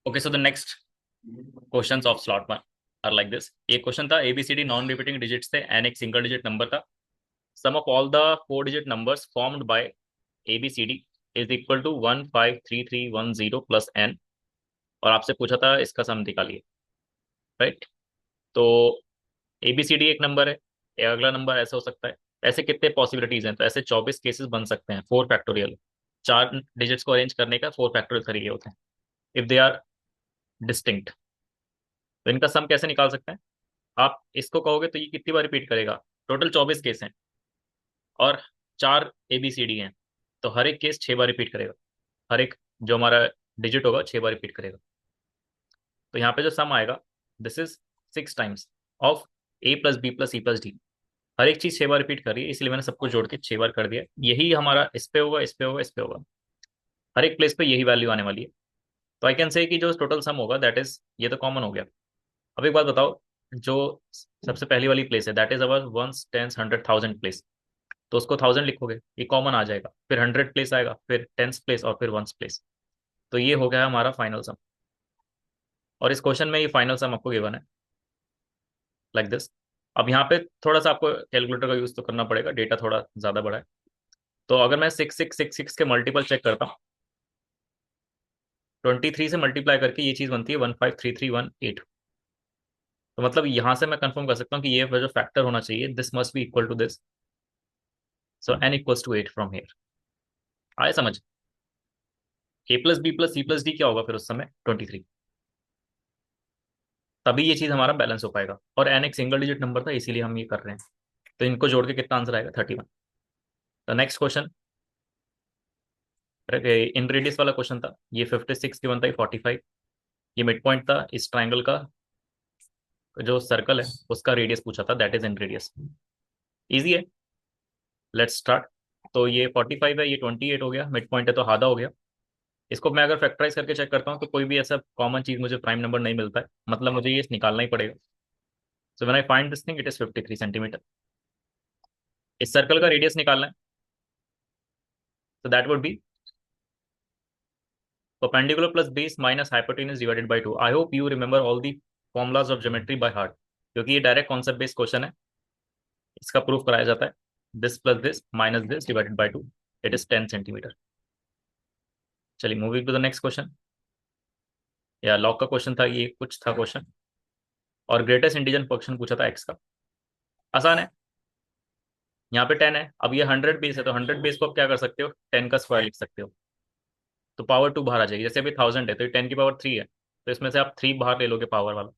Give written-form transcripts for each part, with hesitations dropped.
Okay, so the next questions of slot one are like this. एक question था ABCD non repeating digits थे and एक single digit number था. Sum of all the 4 digit numbers formed by ABCD is equal to 153310 plus n. और आपसे पूछा था इसका सम निकालिए, राइट? तो ABCD एक नंबर है, एक अगला नंबर ऐसा हो सकता है. ऐसे कितने पॉसिबिलिटीज हैं? तो ऐसे 24 केसेस बन सकते हैं. 4 फैक्टोरियल, 4 डिजिट्स को अरेंज करने का 4 फैक्टोरियल तरीके होते हैं इफ दे आर डिस्टिंक्ट. तो इनका सम कैसे निकाल सकते हैं? आप इसको कहोगे तो ये कितनी बार रिपीट करेगा? टोटल 24 केस हैं और 4 ABCD हैं, तो हर एक केस 6 बार रिपीट करेगा. हर एक जो हमारा डिजिट होगा 6 बार रिपीट करेगा. तो यहाँ पे जो सम आएगा, this is 6 times of A+B+C+D. हर एक चीज 6 बार रिपीट कर रही है, इसलिए मैंने सबको जोड़ के 6 बार कर दिया. यही हमारा इस पे होगा, इस पे होगा, इस पे होगा. हर एक प्लेस पे यही वैल्यू आने वाली है. तो आई कैन से कि जो टोटल सम होगा दैट इज, ये तो कॉमन हो गया. अब एक बात बताओ, जो सबसे पहली वाली प्लेस है that is our ones tens hundred thousand place, तो उसको 1000 लिखोगे, ये कॉमन आ जाएगा. फिर 100 प्लेस आएगा, फिर टेंस प्लेस और फिर वंस प्लेस. तो ये हो गया हमारा फाइनल सम. और इस क्वेश्चन में ये फाइनल सम आपको गिवन है लाइक दिस. अब यहाँ पे थोड़ा सा आपको कैलकुलेटर का यूज तो करना पड़ेगा, डेटा थोड़ा ज्यादा बड़ा है. तो अगर मैं 6666 के मल्टीपल चेक करता हूँ, 23 से मल्टीप्लाई करके ये चीज बनती है 153318. तो मतलब यहाँ से मैं कंफर्म कर सकता हूँ कि ये जो फैक्टर होना चाहिए, this must be equal to this. So n equals to 8 from here. आए समझ? A+B+C+D क्या होगा फिर उस समय? 23. तभी ये चीज हमारा बैलेंस हो पाएगा. और n एक सिंगल डिजिट नंबर था, इसीलिए हम ये कर रहे हैं. तो इनको जोड़ के कितना आंसर आएगा? 31. तो नेक्स्ट क्वेश्चन इन रेडियस वाला क्वेश्चन था. ये 56 की बनता है 45. ये मिड पॉइंट था इस ट्राइंगल का. जो सर्कल है उसका रेडियस पूछा था, that is in radius. Easy है, लेट्स स्टार्ट. तो ये 45 है, ये 28 हो गया. मिड पॉइंट है तो आधा हो गया. इसको मैं अगर फैक्टराइज करके चेक करता हूँ तो कोई भी ऐसा कॉमन चीज मुझे प्राइम नंबर नहीं मिलता है, मतलब मुझे ये निकालना ही पड़ेगा. सो when I find this thing it is 53 centimetre. इस सर्कल का रेडियस निकालना है, तो that would be perpendicular plus base minus hypotenuse divided by 2. I hope you remember all the formulas of geometry by heart, क्योंकि ये direct concept based question है. इसका proof कराया जाता है. This plus this minus this divided by 2, it is 10 centimetre. चलिए moving to the next question. या log का क्वेश्चन था ये, कुछ था क्वेश्चन. और ग्रेटेस्ट इंटीजर फंक्शन पूछा था एक्स का. आसान है. यहाँ पे 10 है. अब ये 100 बेस है, तो 100 बेस को आप क्या कर सकते हो? 10 का स्क्वायर लिख सकते हो. तो पावर 2 बाहर आ जाएगी. जैसे अभी 1000 है तो ये 10 की पावर 3 है, तो इसमें से आप 3 बाहर ले लोगे पावर वाला.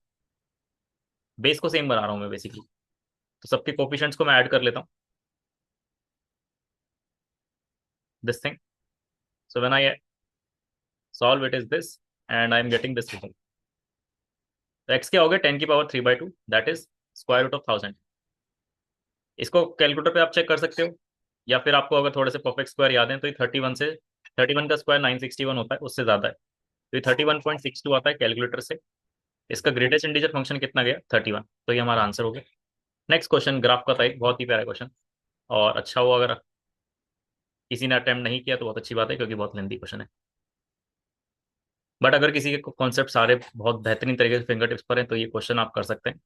बेस को सेम बना रहा हूँ मैं बेसिकली. तो सबके कोफिशिएंट्स को मैं ऐड कर लेता हूँ, this thing. So when I solve it is this and I am getting this result. तो एक्स क्या हो गया? 10 की power 3/2, that is square root of 1000. इसको कैलकुलेटर पे आप चेक कर सकते हो, या फिर आपको अगर थोड़े से परफेक्ट स्क्वायर याद है तो ये 31 से, 31 का स्क्वायर 961 होता है, उससे ज्यादा है. तो ये 31.62 आता है कैलकुलेटर से. इसका ग्रेटेस्ट इंटीजर फंक्शन कितना गया? 31. तो ये हमारा आंसर हो गया. नेक्स्ट क्वेश्चन ग्राफ का था, एक बहुत ही प्यारा क्वेश्चन. और अच्छा हुआ अगर किसी ने अटेम्प्ट नहीं किया तो बहुत अच्छी बात है, क्योंकि बहुत लेंदी क्वेश्चन है. बट अगर किसी के कॉन्सेप्ट सारे बहुत बेहतरीन तरीके से फिंगर टिप्स पर हैं तो ये क्वेश्चन आप कर सकते हैं.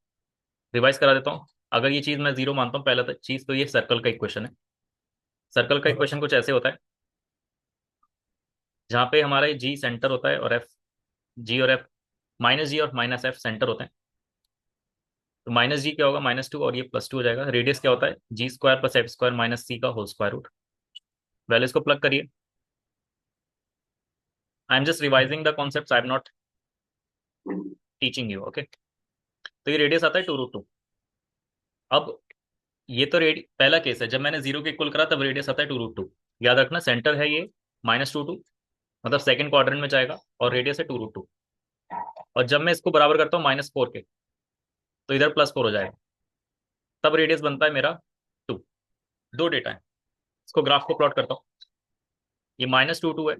रिवाइज करा देता हूँ. अगर ये चीज मैं जीरो मानता हूँ, पहला चीज तो ये सर्कल का इक्वेशन है. सर्कल का इक्वेशन कुछ ऐसे होता है, जहाँ पे हमारा जी सेंटर होता है और एफ, जी और एफ, माइनस जी और माइनस एफ सेंटर होते हैं. तो माइनस जी क्या होगा? -2, और ये +2 हो जाएगा. रेडियस क्या होता है? G² + F² माइनस सी का होल स्क्वायर रूट. वैल्यूज को प्लग करिए. I am just revising the concept, I am not teaching you, okay. तो ये रेडियस आता है 2√2. अब ये तो पहला केस है, जब मैंने जीरो के इक्वल करा तब रेडियस आता है 2√2. याद रखना सेंटर है ये -2 2, मतलब सेकंड क्वाड्रेंट में जाएगा, और रेडियस है 2√2. और जब मैं इसको बराबर करता हूँ -4 के, तो इधर +4 हो जाएगा. तब रेडियस बनता है मेरा 2. दो डेटा है. इसको ग्राफ को प्लॉट करता हूँ. ये -2 2 है.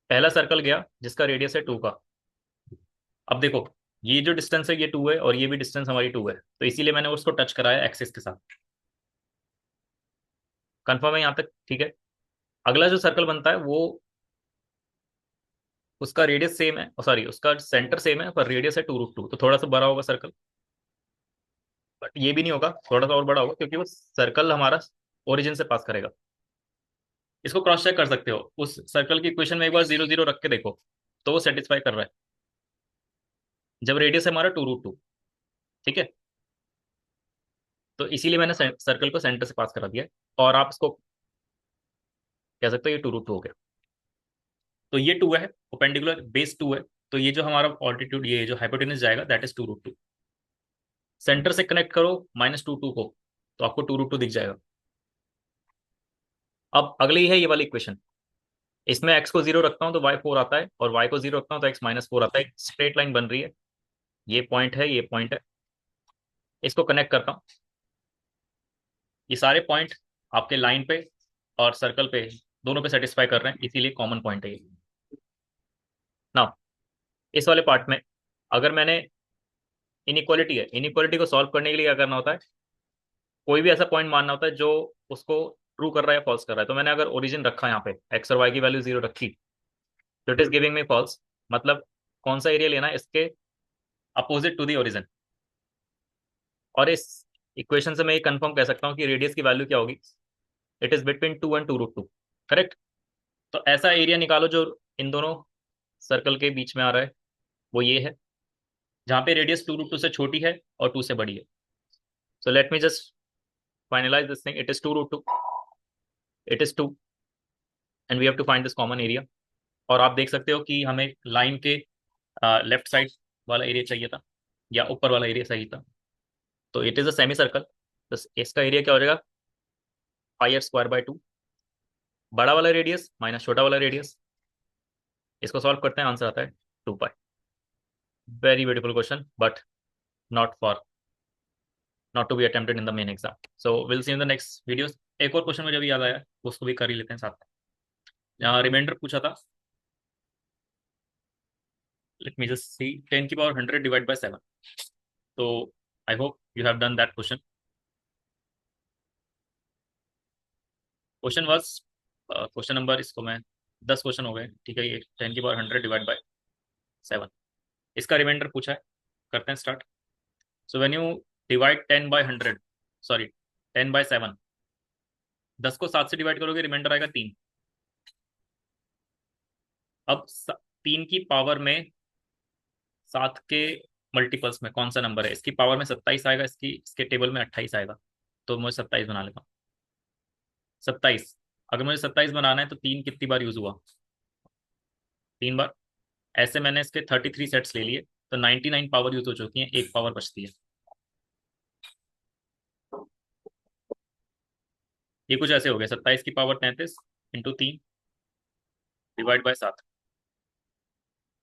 पहला सर्कल गया जिसका रेडियस है 2 का. अब देखो, ये जो डिस्टेंस है ये 2 है, और ये भी डिस्टेंस हमारी 2 है, तो इसीलिए मैंने उसको टच कराया एक्सिस के साथ. कंफर्म है यहाँ तक? ठीक है. अगला जो सर्कल बनता है वो उसका रेडियस सेम है, सॉरी उसका सेंटर सेम है, पर रेडियस है 2√2, तो थोड़ा सा बड़ा होगा सर्कल। बट ये भी नहीं होगा, थोड़ा सा और बड़ा होगा, क्योंकि वो सर्कल हमारा ओरिजिन से पास करेगा। इसको क्रॉस चेक कर सकते हो, उस सर्कल की इक्वेशन में एक बार 0 0 रख के देखो, तो वो सेटिस्फाई कर रहा है, जब रेडियस है हमारा 2√2। ठीक है, तो इसीलिए मैंने सर्कल को सेंटर से पास करा दिया है। और आप इसको कह सकते हो ये 2√2 हो गया। तो ये 2 है, परपेंडिकुलर बेस 2 है, तो ये जो हमारा ऑल्टीट्यूड, ये जो हाइपोटेनस जाएगा दैट इज 2√2। सेंटर से कनेक्ट करो -2 2 को, तो आपको 2√2 दिख जाएगा। अब अगली है ये वाली इक्वेशन, इसमें x को 0 रखता हूं तो y 4 आता है, और y को 0 रखता हूं तो x -4 आता है। स्ट्रेट लाइन बन रही है, ये पॉइंट है, ये पॉइंट है, इसको कनेक्ट करता हूं। ये सारे पॉइंट आपके लाइन पे और सर्कल पे दोनों पे सेटिस्फाई कर रहे हैं, इसीलिए कॉमन पॉइंट है ये। ना, इस वाले पार्ट में अगर मैंने इनइक्वालिटी है, इनइक्वालिटी को सॉल्व करने के लिए क्या करना होता है, कोई भी ऐसा पॉइंट मानना होता है जो उसको ट्रू कर रहा है या फॉल्स कर रहा है। तो मैंने अगर ओरिजिन रखा यहाँ पे, एक्स और वाई की वैल्यू 0 रखी, तो it is giving me false. मतलब कौन सा एरिया लेना है, इसके अपोजिट टू दी ओरिजिन। और इस इक्वेशन से मैं ये कंफर्म कह सकता हूँ कि रेडियस की वैल्यू क्या होगी, it is between 2 and 2√2। Correct. तो ऐसा एरिया निकालो जो इन दोनों सर्कल के बीच में आ रहा है, वो ये है, जहाँ पे रेडियस 2√2 से छोटी है और 2 से बड़ी है। So let me just finalize this thing, it is 2√2, it is 2, and we have to find this common area. और आप देख सकते हो कि हमें लाइन के लेफ्ट साइड वाला एरिया चाहिए था, या ऊपर वाला एरिया चाहिए था। तो it is a semi circle, तो इसका एरिया क्या हो जाएगा, πr² / 2, बड़ा वाला रेडियस माइनस छोटा वाला रेडियस। इसको सॉल्व करते हैं, आंसर आता है 2π। Very beautiful question, but not for, not to be attempted in the main exam. So will see in the next videos. एक और क्वेश्चन मुझे भी याद आया, उसको भी कर ही लेते हैं साथ में। यहाँ रिमाइंडर पूछा था, late me just see, 10⁻100 divide by 7। तो I hope you have done that question. Question was, question number, इसको मैं 10 क्वेश्चन हो गए, ठीक है। ये 10⁻100 डिवाइड बाय 7, इसका रिमाइंडर पूछा है, करते हैं start. So when you divide 10/100, sorry 10/7, 10 को 7 से डिवाइड करोगे, रिमाइंडर आएगा 3। अब 3 की पावर में 7 के मल्टीपल्स में कौन सा नंबर है, इसकी पावर में 27 आएगा, इसके टेबल में 28 आएगा। तो मुझे 27 बना लेता हूँ। 27, अगर मुझे 27 बनाना है तो 3 कितनी बार यूज हुआ, 3 बार। ऐसे मैंने इसके 33 सेट्स ले लिए, तो 99 पावर यूज हो चुकी है, एक पावर बचती है। ये कुछ ऐसे हो गया, 27 की पावर 33 इंटू 3 डिवाइड बाय 7,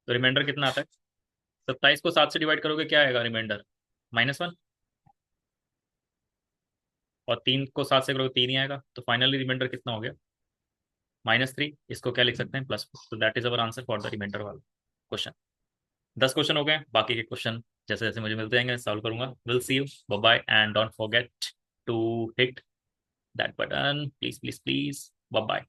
तो रिमाइंडर कितना आता है। 27 को 7 से डिवाइड करोगे, क्या आएगा रिमाइंडर, -1। और 3 को 7 से करोगे 3 ही आएगा, तो फाइनली रिमाइंडर कितना हो गया, -3। इसको क्या लिख सकते हैं, +4। तो that is our answer for the remainder वाला क्वेश्चन। 10 क्वेश्चन हो गए, बाकी के क्वेश्चन जैसे जैसे मुझे मिलते जाएंगे सॉल्व करूंगा। Will see you, bye bye, and don't forget to hit that button, please please please. Bye bye.